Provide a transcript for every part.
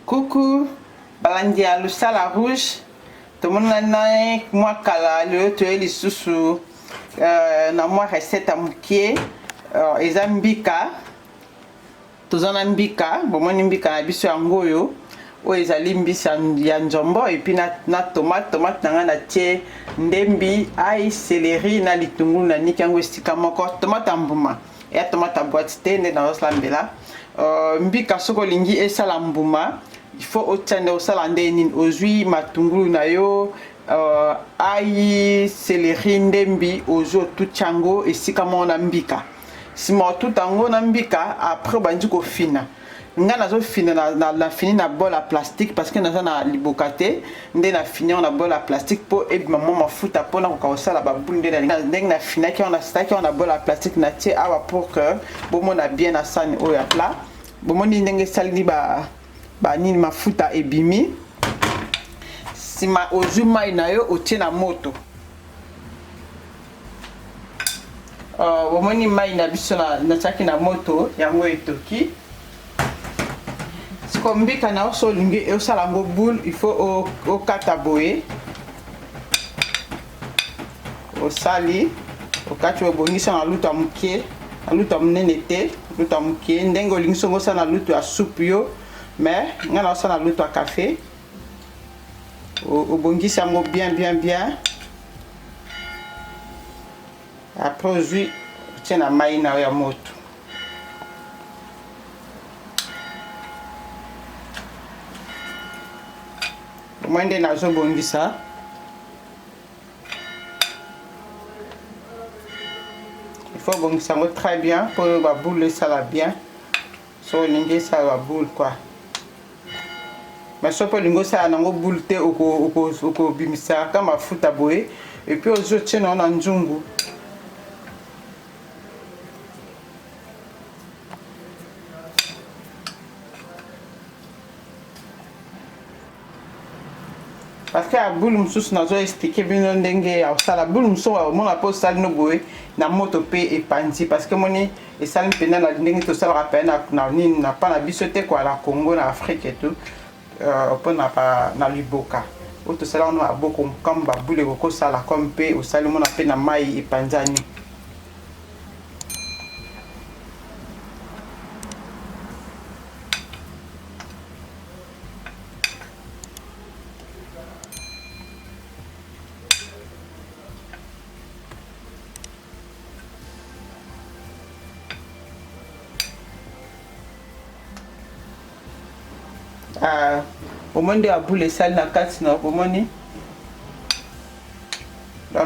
Coucou, balandi à l'usala rouge. Tout le monde a moi kala le tu es les sous na moi recette à moukier ezambika tozana mbika bomoni mbika na biso yango yo o ezali mbisa ya njombo et puis na tomate nanga na tie ndembi ai céleri na litungulu na niki yango estika moko tomate mbuma ya tomate boîte te nde na oslambela mbika soko lingi esala mbuma il faut otande osala ndeni ozwi matungulu na yo ai céleri ndembi ozo tuchango esika mona mbika sima tutango na mbika après bandi ko fina nga nazo fina na fini na bol à plastique parce que naza na libokate nde na fini na bol à plastique po et maman mafuta po na ko osala ba boule nde na fina ki on a staki on a bol à plastique na tie awa pour que bomo na bien na sani o ya plat bomo ni ndenge sali ba nini mafuta ebimi sima ozuma ina yo otie na moto bomoni mai na biso na chaki na moto yango etoki siko mbika na oso lingi osala ngo boule il faut okata boye osali okati obongisa na lutu ya mokie na lutu ya monene te lutu ya mokie ndenge olingi songo osala na lutu ya soupe yo mais nga na osala na lutu ya café obongisi yango bien après ozwi otie na mai na yo ya moto omoi nde nazobongisa il faut bongisa yango très bien po baboule esala bien so olingi esala baboule quoi mais so po olingi osala nango boule te okobimisa ka mafuta boye et puis ozwi otie nango na nzungu parce que la boule moussous n'a pas expliqué bien ndenge la boule moussous mon a pas sali no boy na moto pe et panzi parce que moni et sali pena na ndenge to sala rappel na ni na pas na bisoté quoi la Congo na Afrique et tout pour na pas na liboka auto sala on a beaucoup comme ba boule ko sala comme pe au sali mon a pe na mai et panzani au monde a boule sale na kati na bomoni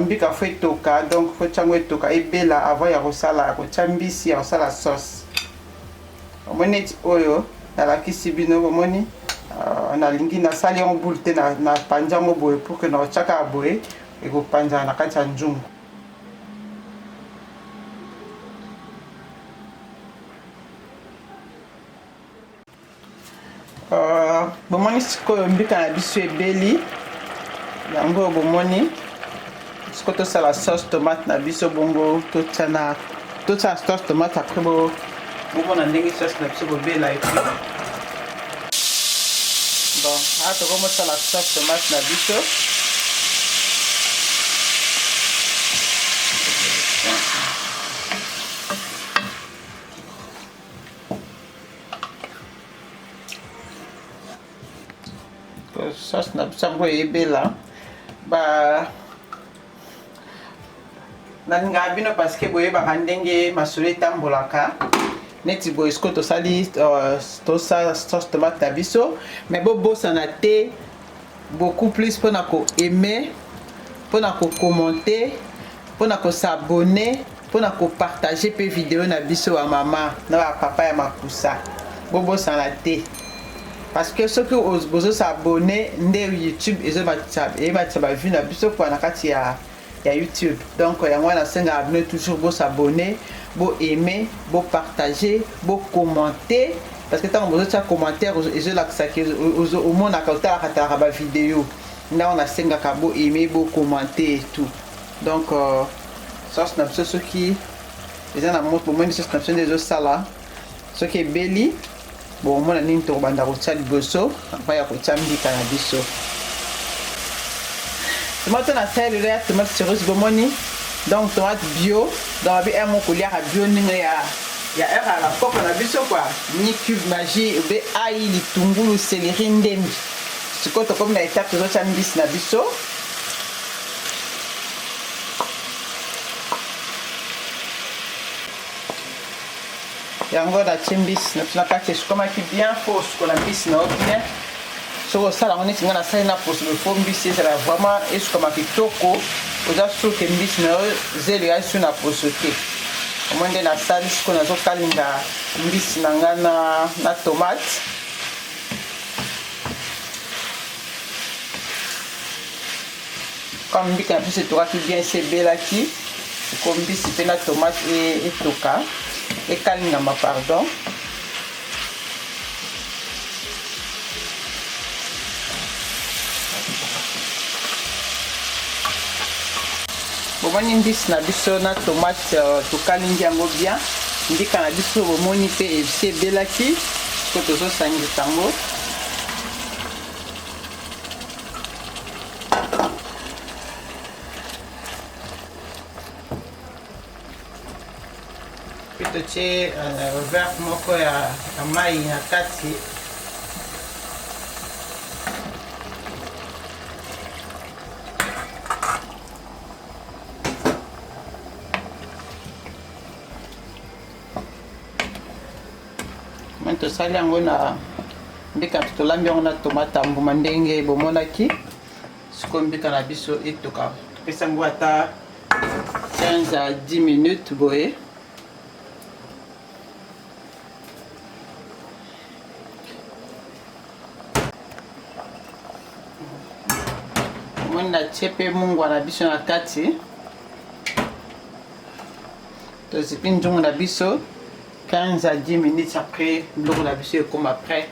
mbika faut toka donc faut chango toka ebela avant ya kosala ko chambisi ya kosala sauce bomoni oyo na la kisibino bomoni na lingi na sali en boule te na panjango boye pour que na chaka boye e ko panja na kati ya njungu bomoni sikoyo mbika na biso ebeli yango bomoni siko tosala sauce tomate na biso bongo tosala sauce tomate après bomona ndenge sauce na biso bobela epi bon awa tokomosala sauce tomate na biso sauce na bisango ebela ba nalinga bino parce que boyebaka ndenge masolo etambolaka neti boye siko tosali tosala sauce tomate na biso mais bobosana te beaucoup plus mpona koaime mpona kokommente mpona kosabone mpona kopartage mpe video na biso ya mama na bapapa ya makusa bobosana te parce que ceux qui osent s'abonner nde YouTube ezobatisa ba vue na biso kwa na kati ya YouTube donc yango na senga abonner toujours bo s'abonner bo aimer bo partager bo commenter parce que tant bozo tia commentaire ezo lakisa ke au monde akauta katara ba vidéo na on a senga ka bo aimer bo commenter et tout donc ça c'est na ceux qui les en a montre au moins des subscriptions des sala ceux qui est belly bon mona nini to banda ko tsa liboso pa ya ko tsa mbika na biso tomate na sel le tomate cerise bomoni donc tomate bio donc bi emo ko lia bio ninga ya era la coque na biso quoi ni cube magie be ail litungulu céleri ndembi sikoto comme na étape to tsa mbisi na biso yango da chimbis na kati sukomaki bien faux sukola mbisi na bien soko osala yango neti nga nasali na poso befo mbisi ezala vraiment esukama kitoko oza suke mbisi na yo zelo ya su na poso te omoi nde nasali siko nazokalinga mbisi na nga na tomate comme mbika na biso etokaki bien esebelaki siko mbisi mpe na tomate etoka ekalingama pardon bomoni mbisi na biso na tomate tokalingi yango bien mbika na biso bomoni mpe esebelaki siko tozosangisa yango totie verre moko ya mai na kati tosali yango na mbika tolambi yango na tomate mbuma ndenge bomonaki siko mbika na biso etoka topesa yango ata 15 à 10 minutes boye na tie mpe mungwa na biso na kati tozipi nzungu na biso 15 à 10 minutes après biloko na biso ekoma prêt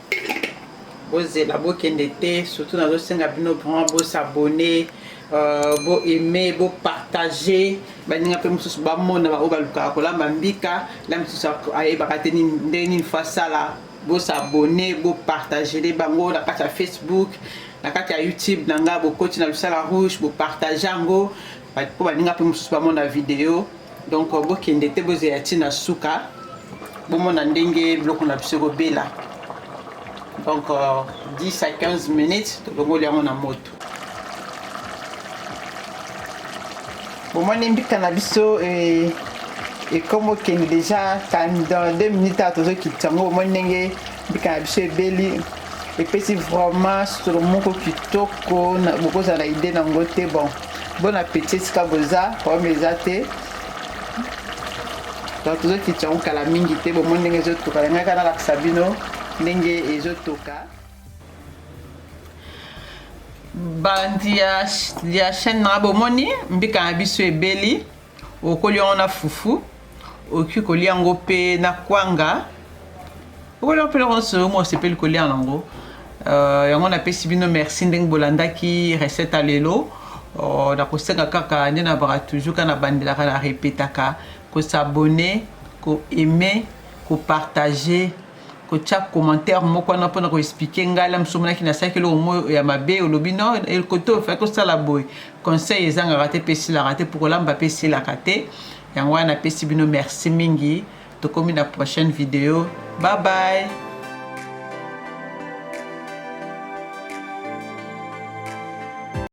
bozela bokende te surtout nazosenga bino vraiment bosabone boaime bopartage baninga mpe mosusu bamona baoyo balukaka kolamba mbika la mosusu ayebaka te ndenge nini fo asala bosabone bopartagele bango na kati ya Facebook na kati ya YouTube na nga bokoti na Lusala Rouge bopartage yango po baninga mpe mosusu bamona video donc bokende te bozela ntina suka bomona ndenge biloko na biso ekobela donc 10 à 15 minutes tolongoli yango na moto bomoni mbika na biso ekomi okende déjà dans 2 minutes a tozokita yango bomoni ndenge mbika na biso ebeli epesi vraiment solo moko kitoko bokozala na ide nango te bon appétit esika boza problème eza te donc tozokita yango kala mingi te bomoni ndenge ezotoka yangaka nalakisa bino ndenge ezotoka bandi ya chaîne na bomoni mbika na biso ebeli okolia yango na fufu oki kolia yango mpe na kwanga okolia yango mpe lonso mo osepeli kolia yango yango napesi bino merci ndenge bolandaki recette ya lelo nakosenga kaka nde nabaka toujours kana bandelaka na repetaka kosabone koaime kopartage kotia commentaire moko wana mpona koexplike ngai la mosu omonaki nasalaki eloko moko ya mabe olobi no kote ofai kosala boye conseil ezangaka te mpe esilaka te po kolamba mpe esilaka te yango wana napesi bino merci mingi tokomi na prochaine video bye bye.